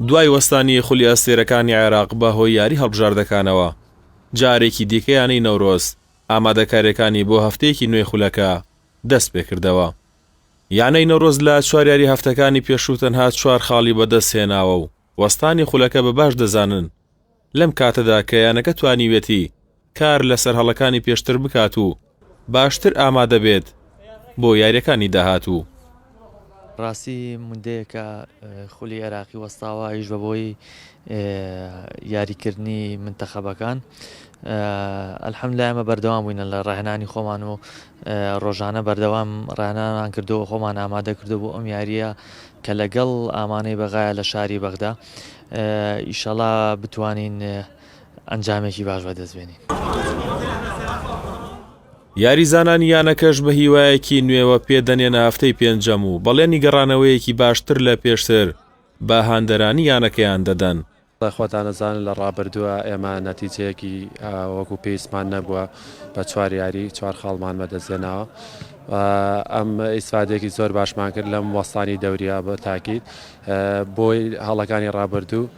دوای وەستانی خولی ئەستێرەکانی عێراق بەهۆی یاری هەڵبژاردەکانەوە جارێکی دیکەیانەی نەورۆز ئامادەکاریەکانی بۆ هەفتەیەکی نوێی خولەکە دەست پێ کردەوە. یانەی نەورۆز لە 4 یاری هەفتەکانی پێشوو تەنها 4 خاڵی بەدەست هێناوە و وەستانی خولەکە بەباش دەزانن لەم کاتەدا کە یانەکە توانیوێتی کار لەسەر هەڵەکانی پێشتر بکات و باشتر ئامادە بێت بۆ یاریەکانی داهاتوو. ڕاستی مندەیەکە خولی عێراقی وەستاوە هیچ بە بۆی یاریکردنی منتەخەبەکان. ئەلحەمدولایە ئەمە بەردەوام بووینە لە ڕاهێنانی خۆمان و ڕۆژانە بەردەوام ڕاهێنانمان کردو و خۆمان ئامادە کردو بۆ ئەم یاریە کە لەگەڵ ئامانەی بەغایە لە شاری بەغدا ئیشەڵا بتوانین ئەنجامێکی باش بەدەستبێنین. یاریزانانی یانەکەش بە هیوایەکی نوێوە پێدەنێنە هەفتەی پێنجەم و بەڵێنی گەڕانەوەیەکی باشتر لە پێشتر بە هاندەرانی یانەکەیان دەدەن. خۆتانەزانن لە ڕابردووە ئێمە نەتیجەیەکی وەکو پێویستمان نەبووە بە 4 یاری 4 خاڵمان بەدەستێناوە. ئەم ئیسفادێکی زۆر باشمان کرد لەم وەستانی دەوریا بە تاکید بۆی هەڵەکانی ڕابردوو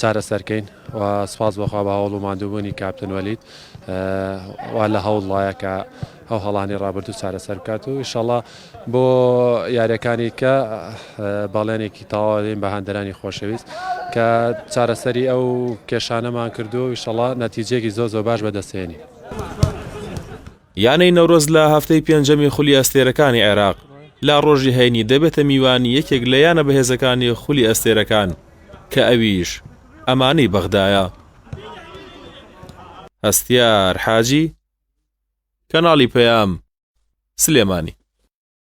چارەسەرکەین و سپاس بەخوا بە هەوڵ و ماندووبوونی کاپتن وەلید وا لە هەوڵڵایە کە ئەو هەڵانی ڕابردوو چارەسەر بکات و ئینشەڵا بۆ یاریەکانی کە باڵێنێکی تەواوین بە هاندەرانی خۆشەویست کە چارەسەری ئەو کێشانەمان کردو و ئینشەڵا نەتیجەیەکی زۆر باش بەدەستێنی. یانەی نەورۆز لە هەفتەی پێنجەمی خولی ئەستێرەکانی عێراق لا ڕۆژی هەینی دەبێتە میوانی یەکێک لە یانە بەهێزەکانی خولی ئەستێرەکان کە ئەویش ئەمانەی بەغدایە. هەستیار حاجی، کەناڵی پەیام، سلێمانی.